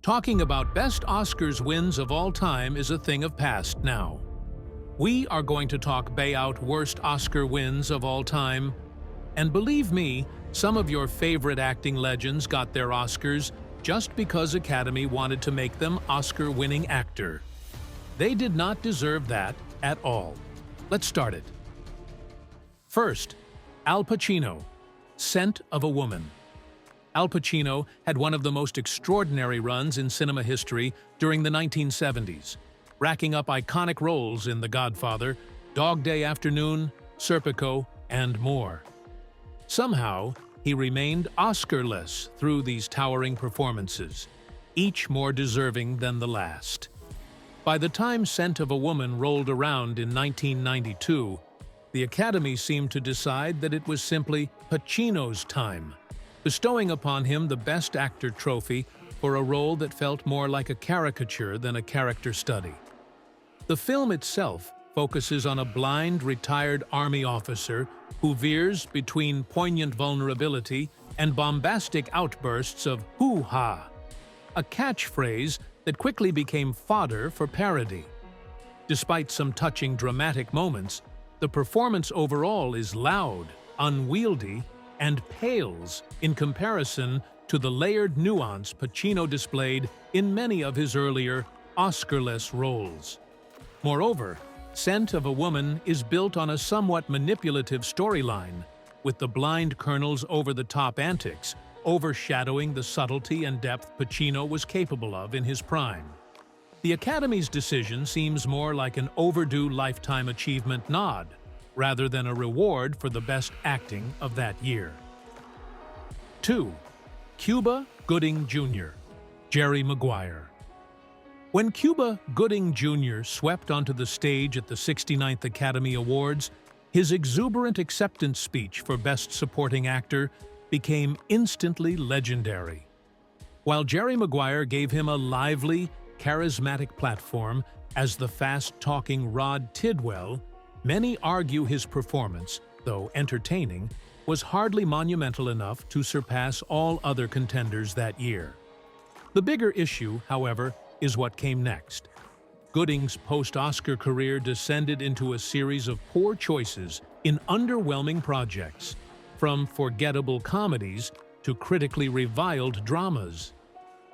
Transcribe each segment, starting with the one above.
Talking about best Oscars wins of all time is a thing of past now. We are going to talk Bayout worst Oscar wins of all time. And believe me, some of your favorite acting legends got their Oscars just because Academy wanted to make them Oscar-winning actor. They did not deserve that at all. Let's start it. First, Al Pacino, Scent of a Woman. Al Pacino had one of the most extraordinary runs in cinema history during the 1970s, racking up iconic roles in The Godfather, Dog Day Afternoon, Serpico, and more. Somehow, he remained Oscar-less through these towering performances, each more deserving than the last. By the time Scent of a Woman rolled around in 1992, the Academy seemed to decide that it was simply Pacino's time, bestowing upon him the Best Actor trophy for a role that felt more like a caricature than a character study. The film itself focuses on a blind, retired Army officer who veers between poignant vulnerability and bombastic outbursts of hoo-ha, a catchphrase that quickly became fodder for parody. Despite some touching dramatic moments, the performance overall is loud, unwieldy, and pales in comparison to the layered nuance Pacino displayed in many of his earlier Oscar-less roles. Moreover, Scent of a Woman is built on a somewhat manipulative storyline, with the blind colonel's over-the-top antics overshadowing the subtlety and depth Pacino was capable of in his prime. The Academy's decision seems more like an overdue Lifetime Achievement nod, rather than a reward for the best acting of that year. 2. Cuba Gooding Jr., Jerry Maguire. When Cuba Gooding Jr. swept onto the stage at the 69th Academy Awards, his exuberant acceptance speech for Best Supporting Actor became instantly legendary. While Jerry Maguire gave him a lively, charismatic platform as the fast-talking Rod Tidwell, many argue his performance, though entertaining, was hardly monumental enough to surpass all other contenders that year. The bigger issue, however, is what came next. Gooding's post-Oscar career descended into a series of poor choices in underwhelming projects, from forgettable comedies to critically reviled dramas.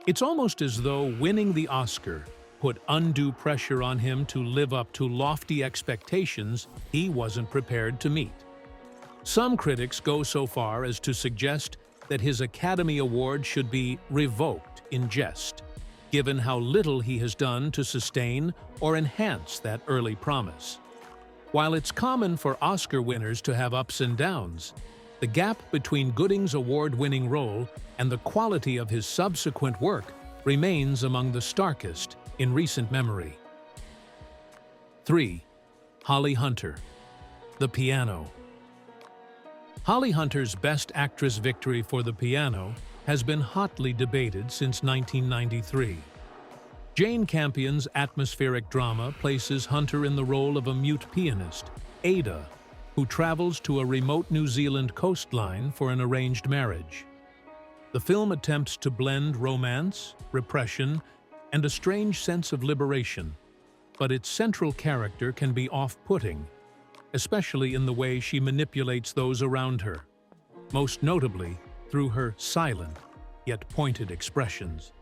It's almost as though winning the Oscar put undue pressure on him to live up to lofty expectations he wasn't prepared to meet. Some critics go so far as to suggest that his Academy Award should be revoked in jest, given how little he has done to sustain or enhance that early promise. While it's common for Oscar winners to have ups and downs, the gap between Gooding's award-winning role and the quality of his subsequent work remains among the starkest in recent memory. 3. Holly Hunter, The Piano. Holly Hunter's Best Actress victory for The Piano has been hotly debated since 1993. Jane Campion's atmospheric drama places Hunter in the role of a mute pianist, Ada, who travels to a remote New Zealand coastline for an arranged marriage. The film attempts to blend romance, repression, and a strange sense of liberation, but its central character can be off-putting, especially in the way she manipulates those around her, most notably through her silent, yet pointed expressions.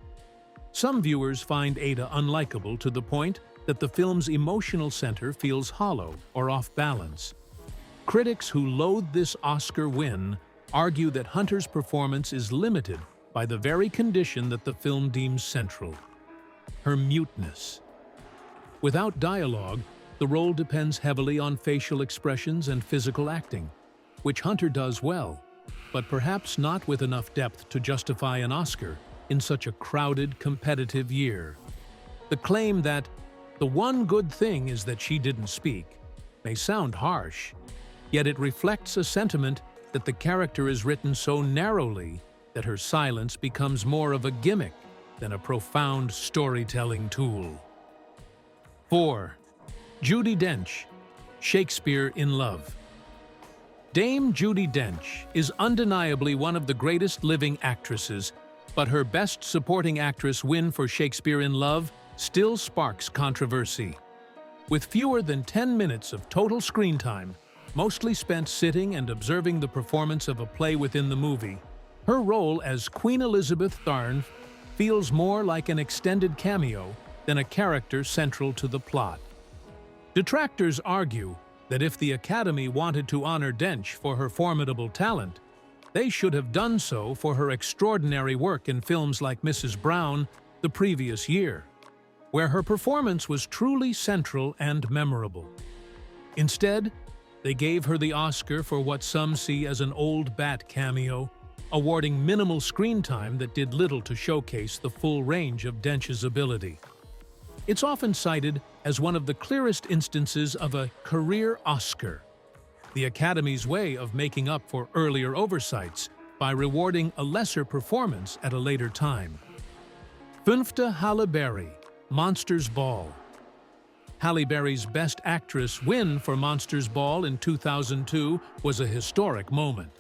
Some viewers find Ada unlikable to the point that the film's emotional center feels hollow or off-balance. Critics who loathe this Oscar win argue that Hunter's performance is limited by the very condition that the film deems central: her muteness. Without dialogue, the role depends heavily on facial expressions and physical acting, which Hunter does well, but perhaps not with enough depth to justify an Oscar in such a crowded, competitive year. The claim that the one good thing is that she didn't speak may sound harsh, yet it reflects a sentiment that the character is written so narrowly that her silence becomes more of a gimmick than a profound storytelling tool. 4. Judy Dench, Shakespeare in Love. Dame Judy Dench is undeniably one of the greatest living actresses, but her Best Supporting Actress win for Shakespeare in Love still sparks controversy. With fewer than 10 minutes of total screen time, mostly spent sitting and observing the performance of a play within the movie, her role as Queen Elizabeth Tharn feels more like an extended cameo than a character central to the plot. Detractors argue that if the Academy wanted to honor Dench for her formidable talent, they should have done so for her extraordinary work in films like Mrs. Brown the previous year, where her performance was truly central and memorable. Instead, they gave her the Oscar for what some see as an old bat cameo, awarding minimal screen time that did little to showcase the full range of Dench's ability. It's often cited as one of the clearest instances of a career Oscar, the Academy's way of making up for earlier oversights by rewarding a lesser performance at a later time. Fünfte Halle Berry, Monsters Ball. Halle Berry's Best Actress win for Monsters Ball in 2002 was a historic moment.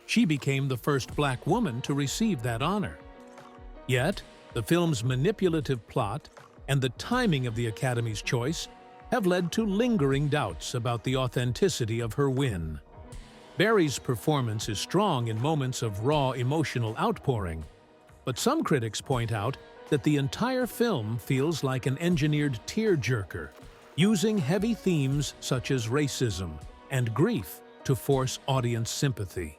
She became the first black woman to receive that honor. Yet, the film's manipulative plot and the timing of the Academy's choice have led to lingering doubts about the authenticity of her win. Berry's performance is strong in moments of raw emotional outpouring, but some critics point out that the entire film feels like an engineered tearjerker, using heavy themes such as racism and grief to force audience sympathy.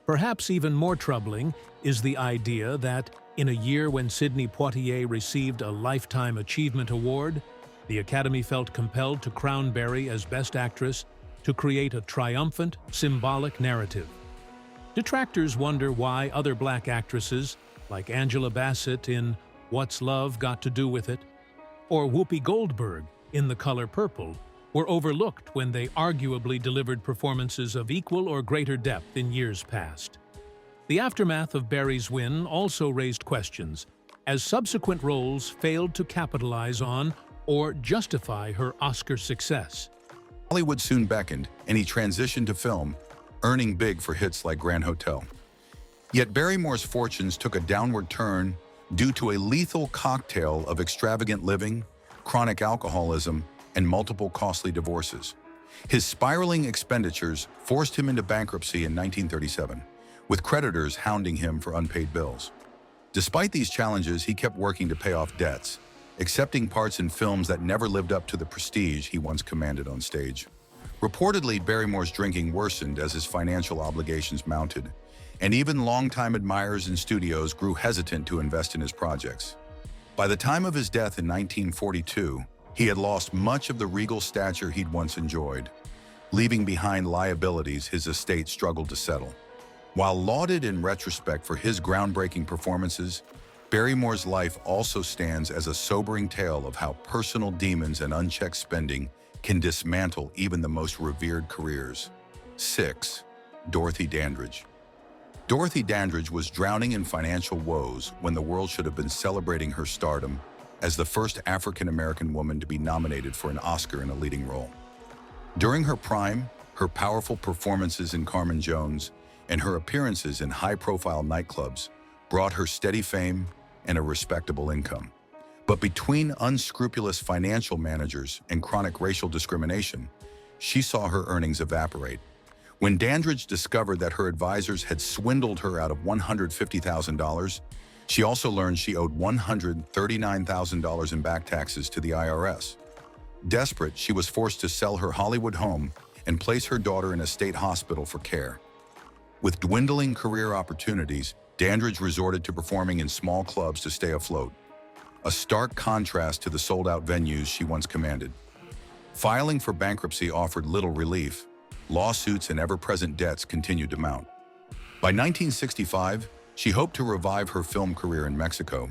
Perhaps even more troubling is the idea that, in a year when Sidney Poitier received a Lifetime Achievement Award, the Academy felt compelled to crown Berry as Best Actress to create a triumphant, symbolic narrative. Detractors wonder why other black actresses, like Angela Bassett in What's Love Got to Do with It, or Whoopi Goldberg in The Color Purple, were overlooked when they arguably delivered performances of equal or greater depth in years past. The aftermath of Berry's win also raised questions, as subsequent roles failed to capitalize on or justify her Oscar success. Hollywood soon beckoned, and he transitioned to film, earning big for hits like Grand Hotel. Yet Barrymore's fortunes took a downward turn due to a lethal cocktail of extravagant living, chronic alcoholism, and multiple costly divorces. His spiraling expenditures forced him into bankruptcy in 1937, with creditors hounding him for unpaid bills. Despite these challenges, he kept working to pay off debts, accepting parts in films that never lived up to the prestige he once commanded on stage. Reportedly, Barrymore's drinking worsened as his financial obligations mounted, and even longtime admirers and studios grew hesitant to invest in his projects. By the time of his death in 1942, he had lost much of the regal stature he'd once enjoyed, leaving behind liabilities his estate struggled to settle. While lauded in retrospect for his groundbreaking performances, Barrymore's life also stands as a sobering tale of how personal demons and unchecked spending can dismantle even the most revered careers. 6. Dorothy Dandridge. Dorothy Dandridge was drowning in financial woes when the world should have been celebrating her stardom as the first African-American woman to be nominated for an Oscar in a leading role. During her prime, her powerful performances in Carmen Jones and her appearances in high-profile nightclubs brought her steady fame and a respectable income. But between unscrupulous financial managers and chronic racial discrimination, she saw her earnings evaporate. When Dandridge discovered that her advisors had swindled her out of $150,000, she also learned she owed $139,000 in back taxes to the IRS. Desperate, she was forced to sell her Hollywood home and place her daughter in a state hospital for care. With dwindling career opportunities, Dandridge resorted to performing in small clubs to stay afloat, a stark contrast to the sold-out venues she once commanded. Filing for bankruptcy offered little relief. Lawsuits and ever-present debts continued to mount. By 1965, she hoped to revive her film career in Mexico,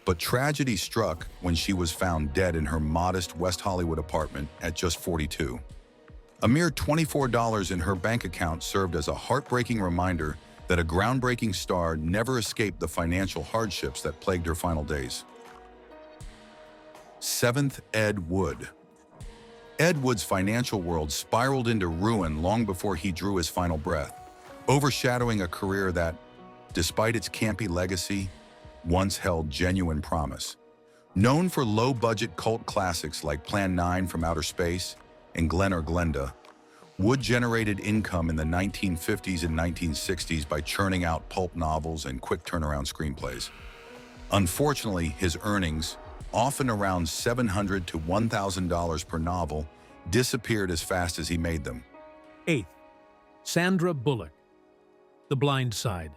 but tragedy struck when she was found dead in her modest West Hollywood apartment at just 42. A mere $24 in her bank account served as a heartbreaking reminder that a groundbreaking star never escaped the financial hardships that plagued her final days. 7th, Ed Wood. Ed Wood's financial world spiraled into ruin long before he drew his final breath, overshadowing a career that, despite its campy legacy, once held genuine promise. Known for low-budget cult classics like Plan 9 from Outer Space and Glen or Glenda, Wood generated income in the 1950s and 1960s by churning out pulp novels and quick turnaround screenplays. Unfortunately, his earnings, often around $700 to $1,000 per novel, disappeared as fast as he made them. 8th, Sandra Bullock. The Blind Side.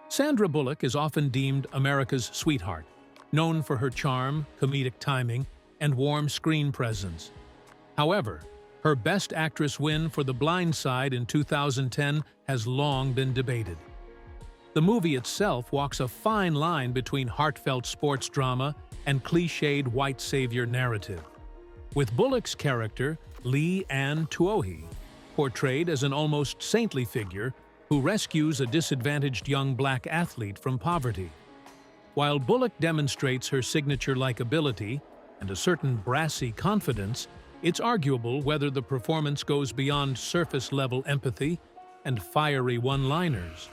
Sandra Bullock is often deemed America's sweetheart, known for her charm, comedic timing, and warm screen presence. However, her Best Actress win for The Blind Side in 2010 has long been debated. The movie itself walks a fine line between heartfelt sports drama and cliched white savior narrative, with Bullock's character, Lee Ann Tuohy, portrayed as an almost saintly figure who rescues a disadvantaged young black athlete from poverty. While Bullock demonstrates her signature likability and a certain brassy confidence, it's arguable whether the performance goes beyond surface-level empathy and fiery one-liners.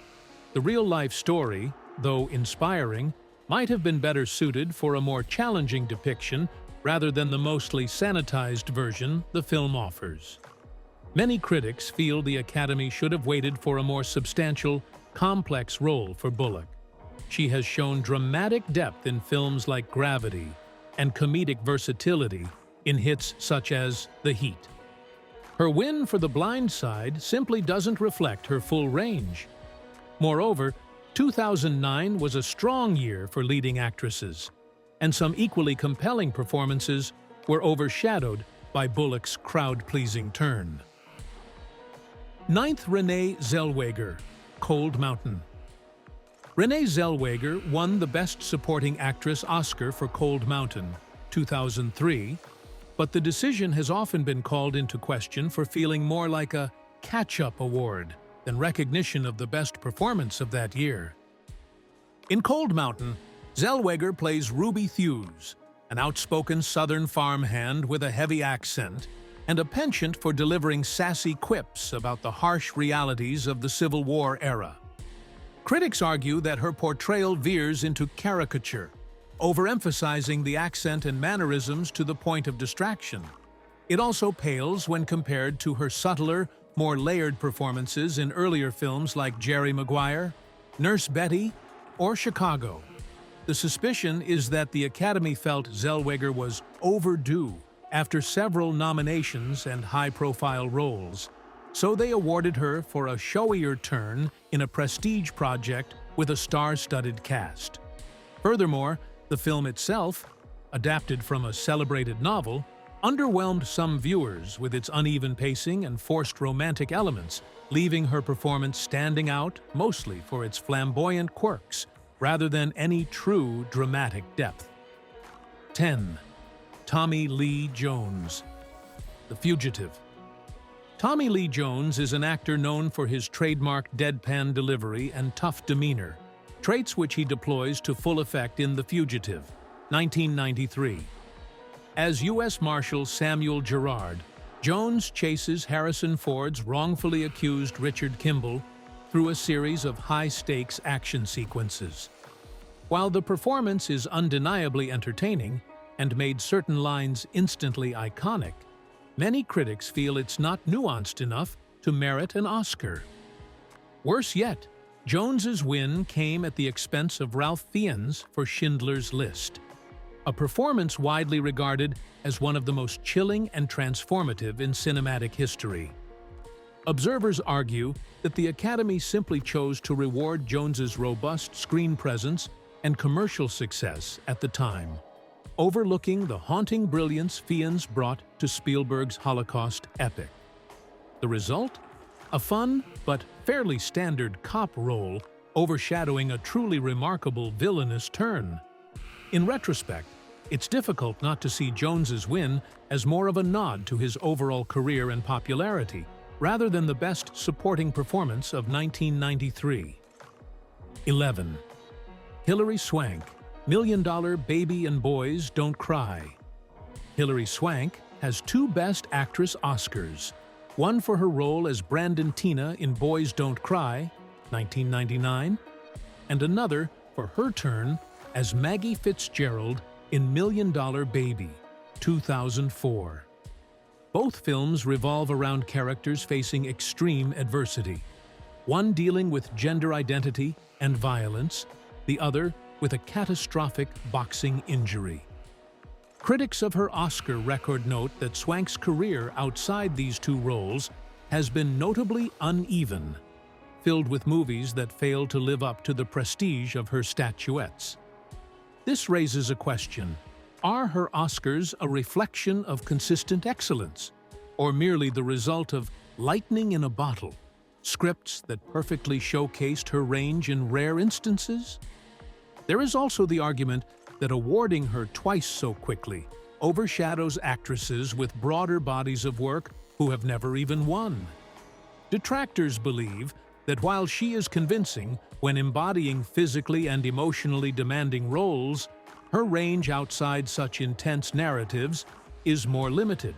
The real-life story, though inspiring, might have been better suited for a more challenging depiction rather than the mostly sanitized version the film offers. Many critics feel the Academy should have waited for a more substantial, complex role for Bullock. She has shown dramatic depth in films like Gravity and comedic versatility in hits such as The Heat. Her win for The Blind Side simply doesn't reflect her full range. Moreover, 2009 was a strong year for leading actresses, and some equally compelling performances were overshadowed by Bullock's crowd-pleasing turn. 9th, Renee Zellweger, Cold Mountain. Renee Zellweger won the Best Supporting Actress Oscar for Cold Mountain, 2003, but the decision has often been called into question for feeling more like a catch-up award than recognition of the best performance of that year. In Cold Mountain, Zellweger plays Ruby Thews, an outspoken Southern farmhand with a heavy accent and a penchant for delivering sassy quips about the harsh realities of the Civil War era. Critics argue that her portrayal veers into caricature, overemphasizing the accent and mannerisms to the point of distraction. It also pales when compared to her subtler, more layered performances in earlier films like Jerry Maguire, Nurse Betty, or Chicago. The suspicion is that the Academy felt Zellweger was overdue after several nominations and high-profile roles, so they awarded her for a showier turn in a prestige project with a star-studded cast. Furthermore, the film itself, adapted from a celebrated novel, underwhelmed some viewers with its uneven pacing and forced romantic elements, leaving her performance standing out mostly for its flamboyant quirks rather than any true dramatic depth. 10. Tommy Lee Jones. The Fugitive. Tommy Lee Jones is an actor known for his trademark deadpan delivery and tough demeanor, traits which he deploys to full effect in The Fugitive, 1993. As U.S. Marshal Samuel Gerard, Jones chases Harrison Ford's wrongfully accused Richard Kimball through a series of high-stakes action sequences. While the performance is undeniably entertaining and made certain lines instantly iconic, many critics feel it's not nuanced enough to merit an Oscar. Worse yet, Jones's win came at the expense of Ralph Fiennes for Schindler's List, a performance widely regarded as one of the most chilling and transformative in cinematic history. Observers argue that the Academy simply chose to reward Jones's robust screen presence and commercial success at the time, overlooking the haunting brilliance Fiennes brought to Spielberg's Holocaust epic. The result? A fun but fairly standard cop role overshadowing a truly remarkable villainous turn. In retrospect, it's difficult not to see Jones's win as more of a nod to his overall career and popularity, rather than the best supporting performance of 1993. 11. Hilary Swank, $1 Million Baby and Boys Don't Cry. Hilary Swank has 2 Best Actress Oscars, one for her role as Brandon Teena in Boys Don't Cry, 1999, and another for her turn as Maggie Fitzgerald in $1 Million Baby, 2004. Both films revolve around characters facing extreme adversity, one dealing with gender identity and violence, the other with a catastrophic boxing injury. Critics of her Oscar record note that Swank's career outside these two roles has been notably uneven, filled with movies that fail to live up to the prestige of her statuettes. This raises a question: are her Oscars a reflection of consistent excellence, or merely the result of lightning in a bottle, scripts that perfectly showcased her range in rare instances? There is also the argument that awarding her twice so quickly overshadows actresses with broader bodies of work who have never even won. Detractors believe that while she is convincing when embodying physically and emotionally demanding roles, her range outside such intense narratives is more limited.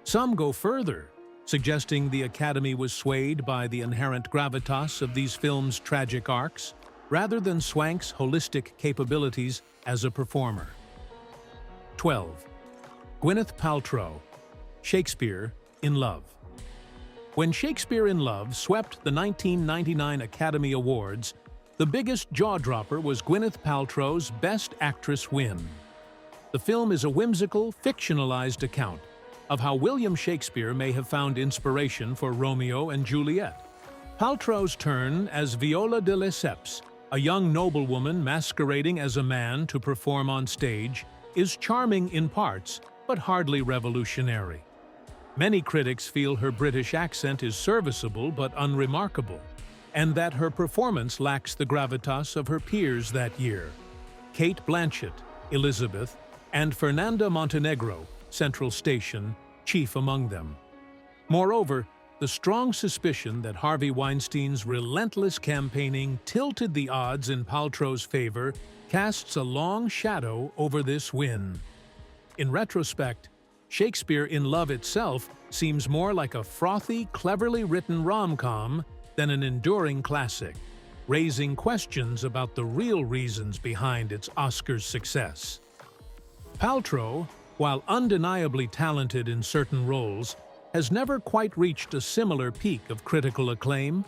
Some go further, suggesting the Academy was swayed by the inherent gravitas of these films' tragic arcs, rather than Swank's holistic capabilities as a performer. 12. Gwyneth Paltrow, Shakespeare in Love. When Shakespeare in Love swept the 1999 Academy Awards, the biggest jaw-dropper was Gwyneth Paltrow's Best Actress win. The film is a whimsical, fictionalized account of how William Shakespeare may have found inspiration for Romeo and Juliet. Paltrow's turn as Viola de Lesseps, a young noblewoman masquerading as a man to perform on stage, is charming in parts, but hardly revolutionary. Many critics feel her British accent is serviceable but unremarkable, and that her performance lacks the gravitas of her peers that year: Cate Blanchett, Elizabeth, and Fernanda Montenegro, Central Station, chief among them. Moreover, the strong suspicion that Harvey Weinstein's relentless campaigning tilted the odds in Paltrow's favor casts a long shadow over this win. In retrospect, Shakespeare in Love itself seems more like a frothy, cleverly written rom-com than an enduring classic, raising questions about the real reasons behind its Oscars success. Paltrow, while undeniably talented in certain roles, has never quite reached a similar peak of critical acclaim,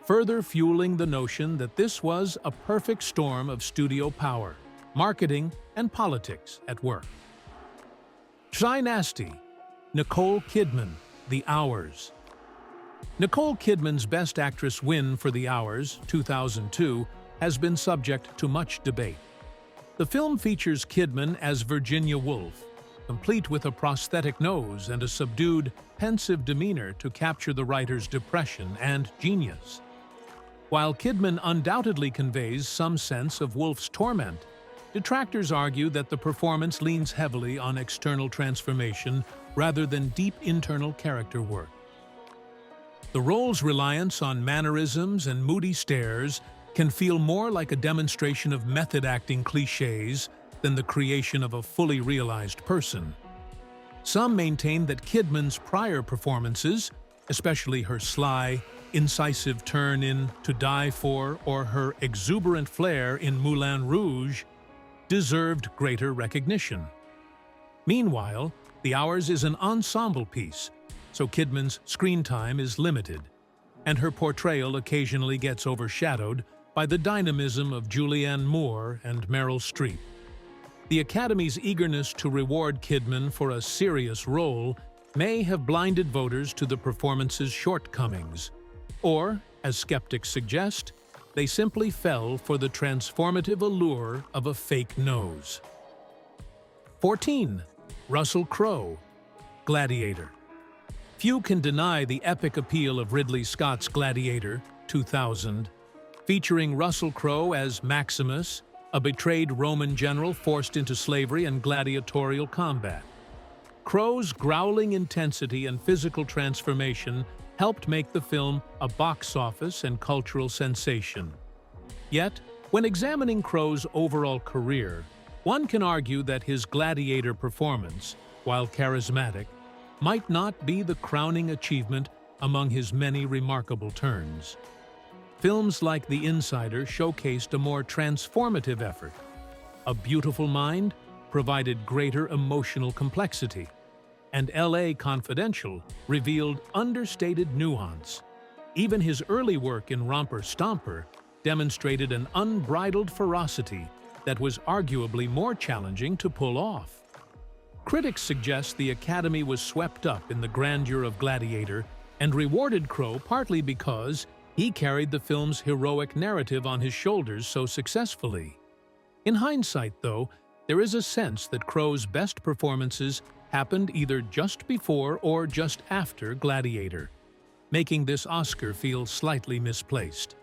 further fueling the notion that this was a perfect storm of studio power, marketing, and politics at work. Shy Nasty, Nicole Kidman, The Hours. Nicole Kidman's Best Actress win for The Hours, 2002, has been subject to much debate. The film features Kidman as Virginia Woolf, complete with a prosthetic nose and a subdued, pensive demeanor to capture the writer's depression and genius. While Kidman undoubtedly conveys some sense of Woolf's torment, detractors argue that the performance leans heavily on external transformation rather than deep internal character work. The role's reliance on mannerisms and moody stares can feel more like a demonstration of method acting cliches than the creation of a fully realized person. Some maintain that Kidman's prior performances, especially her sly, incisive turn in To Die For or her exuberant flair in Moulin Rouge, deserved greater recognition. Meanwhile, The Hours is an ensemble piece, so Kidman's screen time is limited, and her portrayal occasionally gets overshadowed by the dynamism of Julianne Moore and Meryl Streep. The Academy's eagerness to reward Kidman for a serious role may have blinded voters to the performance's shortcomings, or, as skeptics suggest, they simply fell for the transformative allure of a fake nose. 14. Russell Crowe, Gladiator. Few can deny the epic appeal of Ridley Scott's Gladiator, 2000, featuring Russell Crowe as Maximus, a betrayed Roman general forced into slavery and gladiatorial combat. Crowe's growling intensity and physical transformation helped make the film a box office and cultural sensation. Yet, when examining Crowe's overall career, one can argue that his Gladiator performance, while charismatic, might not be the crowning achievement among his many remarkable turns. Films like The Insider showcased a more transformative effort, A Beautiful Mind provided greater emotional complexity, and L.A. Confidential revealed understated nuance. Even his early work in Romper Stomper demonstrated an unbridled ferocity that was arguably more challenging to pull off. Critics suggest the Academy was swept up in the grandeur of Gladiator and rewarded Crowe partly because he carried the film's heroic narrative on his shoulders so successfully. In hindsight, though, there is a sense that Crowe's best performances happened either just before or just after Gladiator, making this Oscar feel slightly misplaced.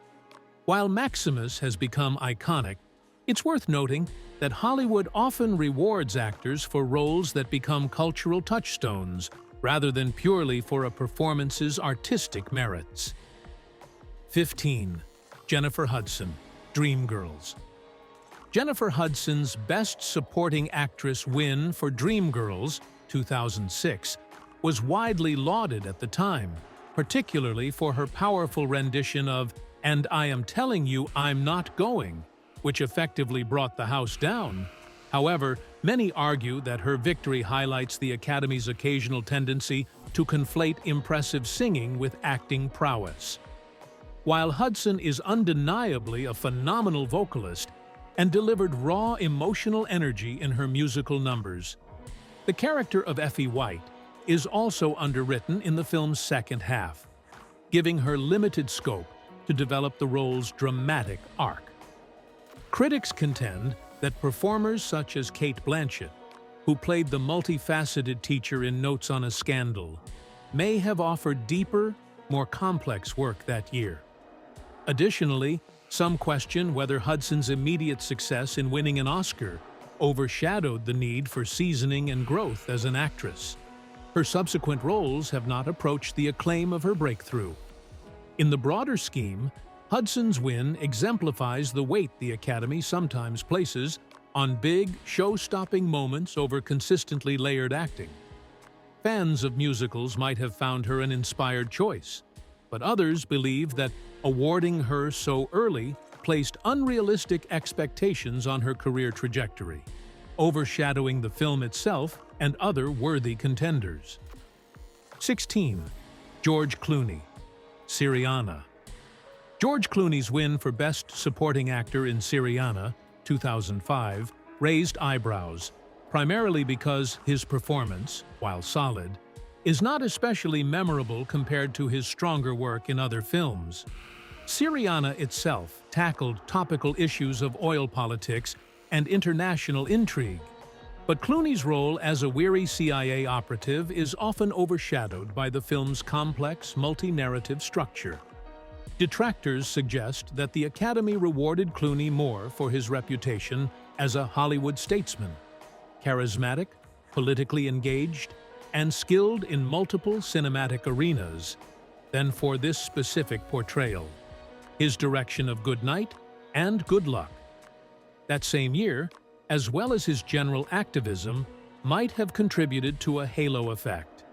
While Maximus has become iconic, it's worth noting that Hollywood often rewards actors for roles that become cultural touchstones rather than purely for a performance's artistic merits. 15. Jennifer Hudson, Dreamgirls. Jennifer Hudson's Best Supporting Actress win for Dreamgirls, 2006, was widely lauded at the time, particularly for her powerful rendition of "And I Am Telling You I'm Not Going," which effectively brought the house down. However, many argue that her victory highlights the Academy's occasional tendency to conflate impressive singing with acting prowess. While Hudson is undeniably a phenomenal vocalist and delivered raw emotional energy in her musical numbers, the character of Effie White is also underwritten in the film's second half, giving her limited scope to develop the role's dramatic arc. Critics contend that performers such as Cate Blanchett, who played the multifaceted teacher in Notes on a Scandal, may have offered deeper, more complex work that year. Additionally, some question whether Hudson's immediate success in winning an Oscar overshadowed the need for seasoning and growth as an actress. Her subsequent roles have not approached the acclaim of her breakthrough. In the broader scheme, Hudson's win exemplifies the weight the Academy sometimes places on big, show-stopping moments over consistently layered acting. Fans of musicals might have found her an inspired choice, but others believe that awarding her so early placed unrealistic expectations on her career trajectory, overshadowing the film itself and other worthy contenders. 16. George Clooney, Syriana. George Clooney's win for Best Supporting Actor in Syriana, 2005, raised eyebrows, primarily because his performance, while solid, is not especially memorable compared to his stronger work in other films. Syriana itself tackled topical issues of oil politics and international intrigue, but Clooney's role as a weary CIA operative is often overshadowed by the film's complex, multi-narrative structure. Detractors suggest that the Academy rewarded Clooney more for his reputation as a Hollywood statesman, charismatic, politically engaged, and skilled in multiple cinematic arenas, than for this specific portrayal, his direction of Good Night and Good Luck. That same year, as well as his general activism, might have contributed to a halo effect.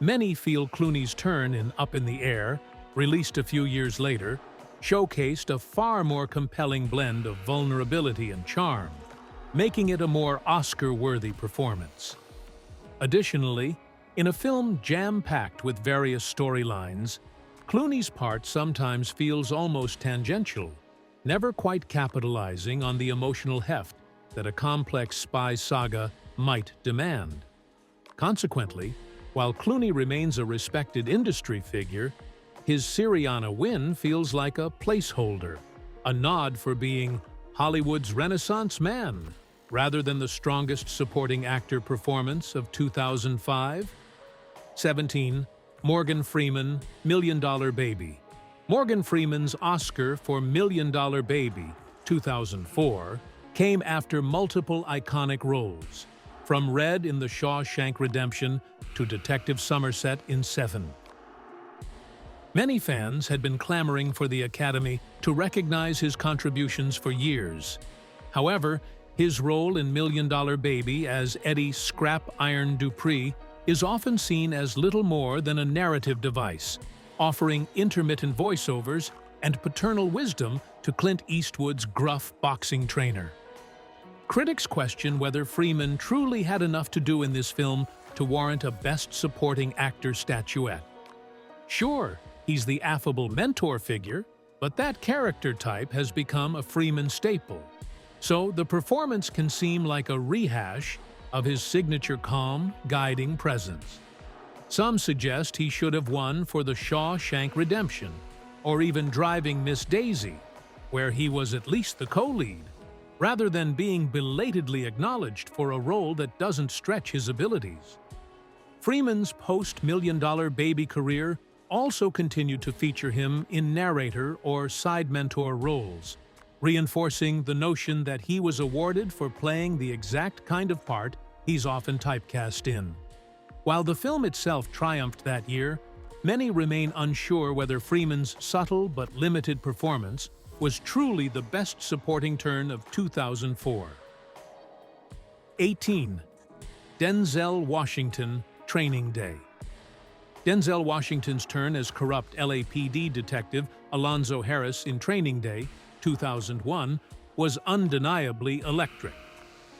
Many feel Clooney's turn in Up in the Air, released a few years later, showcased a far more compelling blend of vulnerability and charm, making it a more Oscar-worthy performance. Additionally, in a film jam-packed with various storylines, Clooney's part sometimes feels almost tangential, never quite capitalizing on the emotional heft that a complex spy saga might demand. Consequently, while Clooney remains a respected industry figure, his Syriana win feels like a placeholder, a nod for being Hollywood's Renaissance man, rather than the strongest supporting actor performance of 2005. 17. Morgan Freeman, Million Dollar Baby. Morgan Freeman's Oscar for Million Dollar Baby, 2004, came after multiple iconic roles, from Red in The Shawshank Redemption to Detective Somerset in Seven. Many fans had been clamoring for the Academy to recognize his contributions for years. However, his role in Million Dollar Baby as Eddie "Scrap Iron" Dupree is often seen as little more than a narrative device, offering intermittent voiceovers and paternal wisdom to Clint Eastwood's gruff boxing trainer. critics question whether Freeman truly had enough to do in this film to warrant a Best Supporting Actor statuette. Sure, he's the affable mentor figure, but that character type has become a Freeman staple. So the performance can seem like a rehash of his signature calm, guiding presence. Some suggest he should have won for The Shawshank Redemption, or even Driving Miss Daisy, where he was at least the co-lead, rather than being belatedly acknowledged for a role that doesn't stretch his abilities. Freeman's post-million-dollar baby career also continued to feature him in narrator or side mentor roles, reinforcing the notion that he was awarded for playing the exact kind of part he's often typecast in. While the film itself triumphed that year, many remain unsure whether Freeman's subtle but limited performance was truly the best supporting turn of 2004. 18. Denzel Washington, Training Day. Denzel Washington's turn as corrupt LAPD detective Alonzo Harris in Training Day, 2001, was undeniably electric,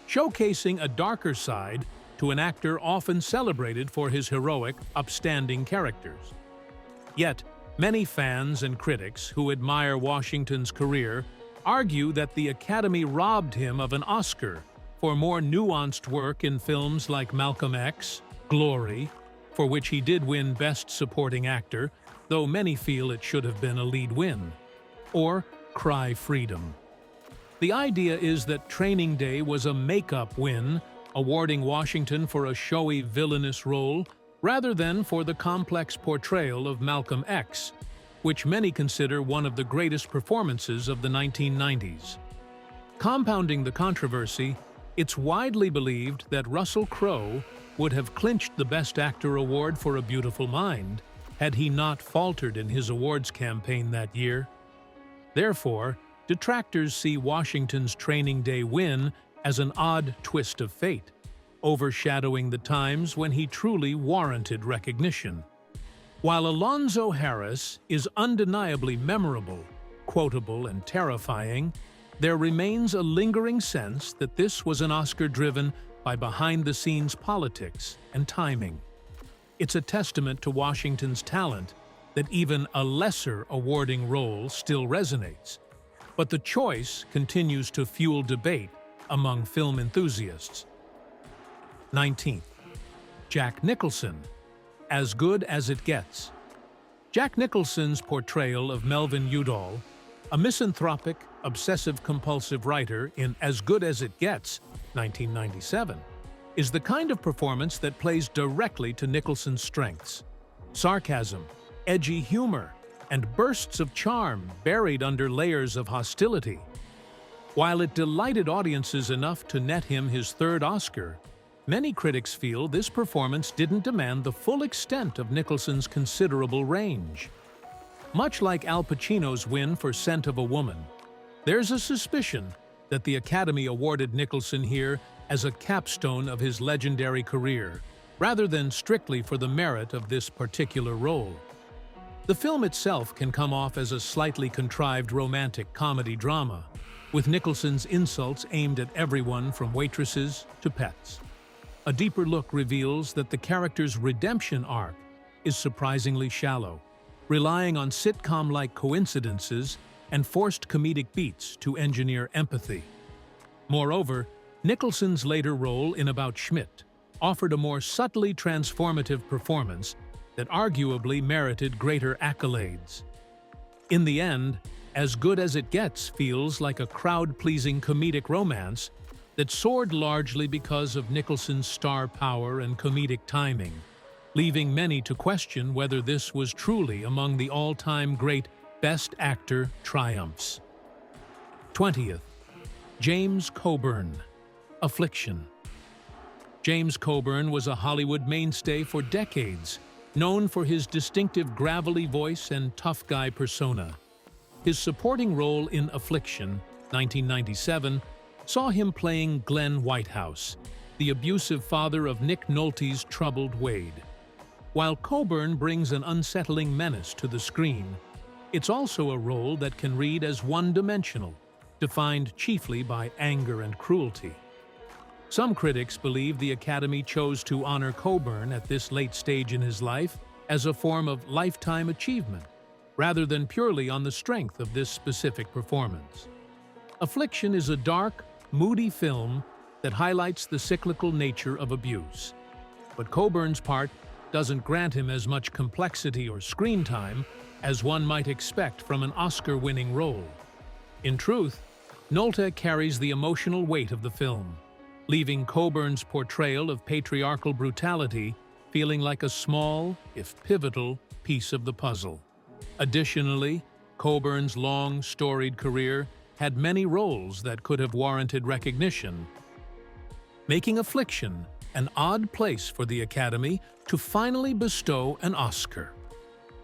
showcasing a darker side to an actor often celebrated for his heroic, upstanding characters. Yet, many fans and critics who admire Washington's career argue that the Academy robbed him of an Oscar for more nuanced work in films like Malcolm X, Glory, for which he did win Best Supporting Actor, though many feel it should have been a lead win, or Cry Freedom. The idea is that Training Day was a make-up win, awarding Washington for a showy villainous role rather than for the complex portrayal of Malcolm X, which many consider one of the greatest performances of the 1990s. Compounding the controversy, it's widely believed that Russell Crowe would have clinched the Best Actor award for A Beautiful Mind had he not faltered in his awards campaign that year. Therefore, detractors see Washington's Training Day win as an odd twist of fate, overshadowing the times when he truly warranted recognition. While Alonzo Harris is undeniably memorable, quotable, and terrifying, there remains a lingering sense that this was an Oscar driven by behind-the-scenes politics and timing. It's a testament to Washington's talent that even a lesser awarding role still resonates, but the choice continues to fuel debate among film enthusiasts. 19th. Jack Nicholson, As Good as It Gets. Jack Nicholson's portrayal of Melvin Udall, a misanthropic, obsessive-compulsive writer in As Good as It Gets, 1997, is the kind of performance that plays directly to Nicholson's strengths: sarcasm, edgy humor, and bursts of charm buried under layers of hostility. While it delighted audiences enough to net him his third Oscar, many critics feel this performance didn't demand the full extent of Nicholson's considerable range. Much like Al Pacino's win for Scent of a Woman, there's a suspicion that the Academy awarded Nicholson here as a capstone of his legendary career, rather than strictly for the merit of this particular role. The film itself can come off as a slightly contrived romantic comedy drama, with Nicholson's insults aimed at everyone from waitresses to pets. A deeper look reveals that the character's redemption arc is surprisingly shallow, relying on sitcom-like coincidences and forced comedic beats to engineer empathy. Moreover, Nicholson's later role in About Schmidt offered a more subtly transformative performance that arguably merited greater accolades. In the end, As Good as It Gets feels like a crowd-pleasing comedic romance that soared largely because of Nicholson's star power and comedic timing, leaving many to question whether this was truly among the all-time great Best Actor triumphs. 20th. James Coburn, Affliction. James Coburn was a Hollywood mainstay for decades, known for his distinctive gravelly voice and tough guy persona. His supporting role in Affliction, 1997, saw him playing Glenn Whitehouse, the abusive father of Nick Nolte's troubled Wade. While Coburn brings an unsettling menace to the screen, it's also a role that can read as one-dimensional, defined chiefly by anger and cruelty. Some critics believe the Academy chose to honor Coburn at this late stage in his life as a form of lifetime achievement, rather than purely on the strength of this specific performance. Affliction is a dark, moody film that highlights the cyclical nature of abuse. But Coburn's part doesn't grant him as much complexity or screen time as one might expect from an Oscar-winning role. In truth, Nolte carries the emotional weight of the film, leaving Coburn's portrayal of patriarchal brutality feeling like a small, if pivotal, piece of the puzzle. Additionally, Coburn's long, storied career had many roles that could have warranted recognition, making Affliction an odd place for the Academy to finally bestow an Oscar.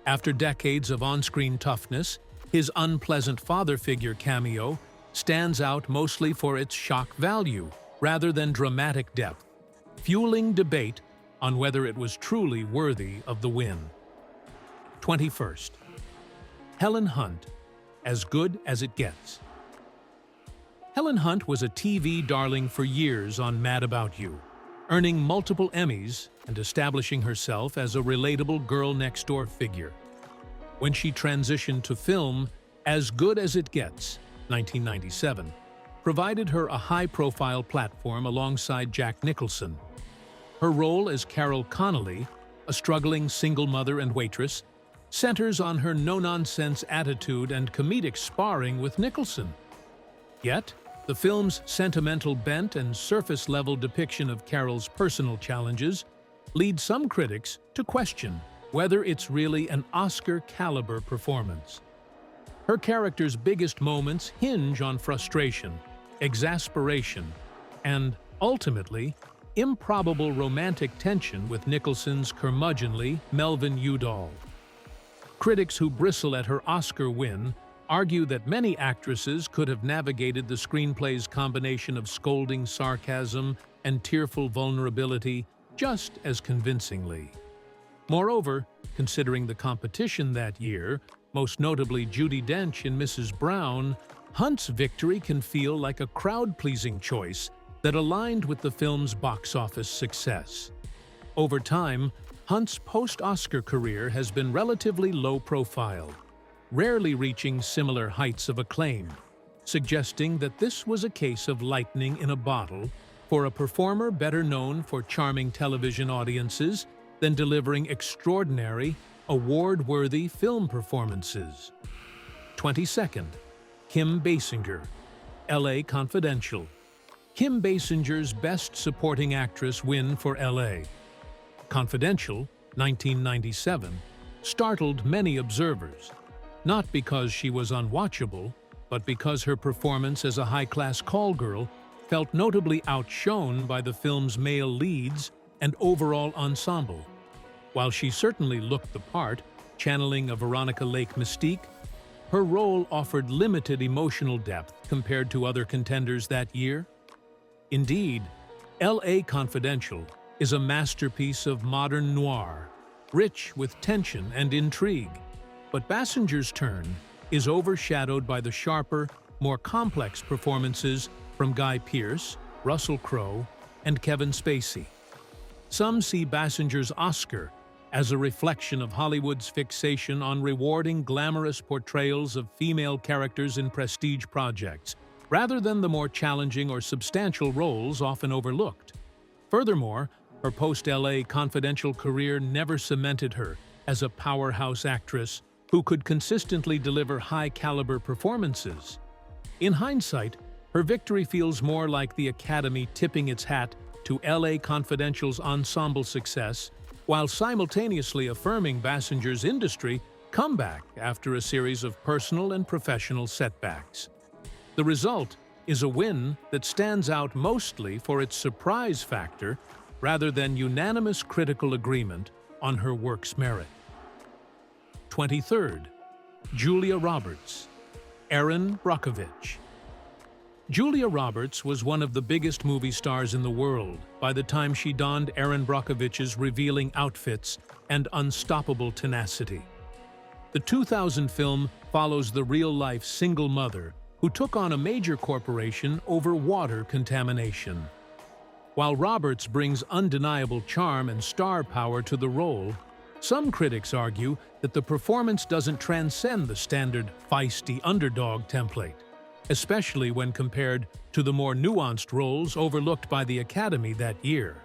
After decades of on-screen toughness, his unpleasant father figure cameo stands out mostly for its shock value rather than dramatic depth, fueling debate on whether it was truly worthy of the win. 21st. Helen Hunt, As Good as It Gets. Helen Hunt was a TV darling for years on Mad About You, earning multiple Emmys and establishing herself as a relatable girl-next-door figure. When she transitioned to film, As Good as It Gets, 1997, provided her a high-profile platform alongside Jack Nicholson. Her role as Carol Connolly, a struggling single mother and waitress, centers on her no-nonsense attitude and comedic sparring with Nicholson. Yet, the film's sentimental bent and surface-level depiction of Carol's personal challenges lead some critics to question whether it's really an Oscar-caliber performance. Her character's biggest moments hinge on frustration, exasperation, and, ultimately, improbable romantic tension with Nicholson's curmudgeonly Melvin Udall. Critics who bristle at her Oscar win argue that many actresses could have navigated the screenplay's combination of scolding sarcasm and tearful vulnerability just as convincingly. Moreover, considering the competition that year, most notably Judy Dench in Mrs. Brown, Hunt's victory can feel like a crowd-pleasing choice that aligned with the film's box office success. Over time, Hunt's post-Oscar career has been relatively low-profile, rarely reaching similar heights of acclaim, suggesting that this was a case of lightning in a bottle for a performer better known for charming television audiences than delivering extraordinary, award-worthy film performances. 22nd, Kim Basinger, L.A. Confidential. Kim Basinger's Best Supporting Actress win for L.A. Confidential, 1997, startled many observers, not because she was unwatchable, but because her performance as a high-class call girl felt notably outshone by the film's male leads and overall ensemble. While she certainly looked the part, channeling a Veronica Lake mystique, her role offered limited emotional depth compared to other contenders that year. Indeed, L.A. Confidential is a masterpiece of modern noir, rich with tension and intrigue. But Basinger's turn is overshadowed by the sharper, more complex performances from Guy Pearce, Russell Crowe, and Kevin Spacey. Some see Basinger's Oscar as a reflection of Hollywood's fixation on rewarding glamorous portrayals of female characters in prestige projects, rather than the more challenging or substantial roles often overlooked. Furthermore, her post-LA Confidential career never cemented her as a powerhouse actress who could consistently deliver high-caliber performances. In hindsight, her victory feels more like the Academy tipping its hat to LA Confidential's ensemble success, while simultaneously affirming Basinger's industry comeback after a series of personal and professional setbacks. The result is a win that stands out mostly for its surprise factor rather than unanimous critical agreement on her work's merit. 23rd, Julia Roberts, Erin Brockovich. Julia Roberts was one of the biggest movie stars in the world by the time she donned Erin Brockovich's revealing outfits and unstoppable tenacity. The 2000 film follows the real-life single mother who took on a major corporation over water contamination. While Roberts brings undeniable charm and star power to the role, some critics argue that the performance doesn't transcend the standard feisty underdog template, especially when compared to the more nuanced roles overlooked by the Academy that year.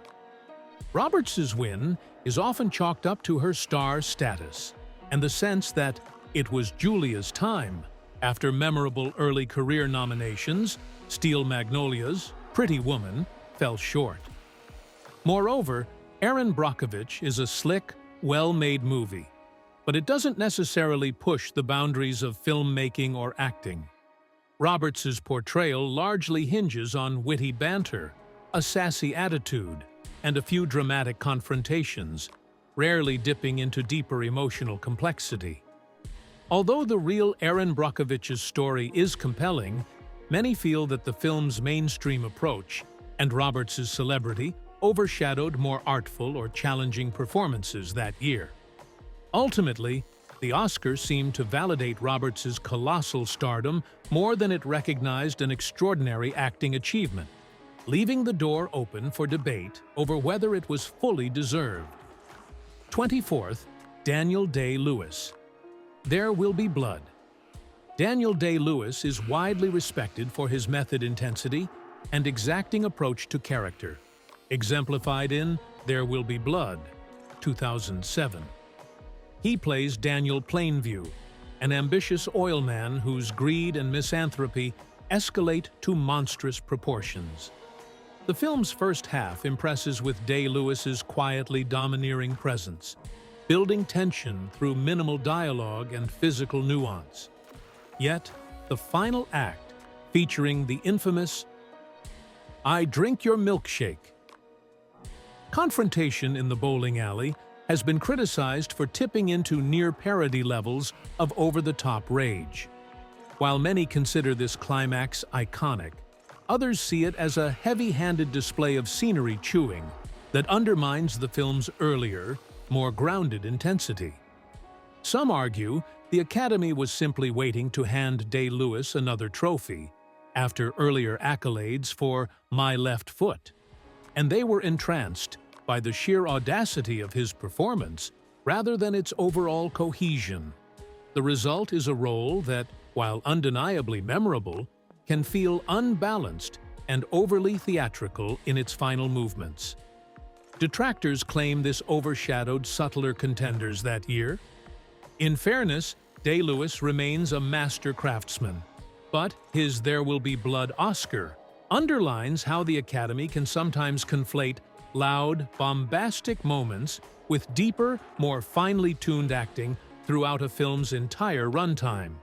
Roberts' win is often chalked up to her star status and the sense that it was Julia's time after memorable early career nominations. Steel Magnolias, Pretty Woman, fell short. Moreover, Erin Brockovich is a slick, well-made movie, but it doesn't necessarily push the boundaries of filmmaking or acting. Roberts' portrayal largely hinges on witty banter, a sassy attitude, and a few dramatic confrontations, rarely dipping into deeper emotional complexity. Although the real Erin Brockovich's story is compelling, many feel that the film's mainstream approach and Roberts' celebrity overshadowed more artful or challenging performances that year. Ultimately, the Oscars seemed to validate Roberts' colossal stardom more than it recognized an extraordinary acting achievement, leaving the door open for debate over whether it was fully deserved. 24th, Daniel Day-Lewis. There Will Be Blood. Daniel Day-Lewis is widely respected for his method intensity and exacting approach to character, exemplified in There Will Be Blood, 2007. He plays Daniel Plainview, an ambitious oil man whose greed and misanthropy escalate to monstrous proportions. The film's first half impresses with Day-Lewis's quietly domineering presence, building tension through minimal dialogue and physical nuance. Yet, the final act, featuring the infamous "I drink your milkshake" confrontation in the bowling alley, has been criticized for tipping into near-parody levels of over-the-top rage. While many consider this climax iconic, others see it as a heavy-handed display of scenery chewing that undermines the film's earlier, more grounded intensity. Some argue the Academy was simply waiting to hand Day-Lewis another trophy after earlier accolades for My Left Foot, and they were entranced by the sheer audacity of his performance rather than its overall cohesion. The result is a role that, while undeniably memorable, can feel unbalanced and overly theatrical in its final movements. Detractors claim this overshadowed subtler contenders that year. In fairness, Day-Lewis remains a master craftsman, but his There Will Be Blood Oscar underlines how the Academy can sometimes conflate loud, bombastic moments with deeper, more finely tuned acting throughout a film's entire runtime.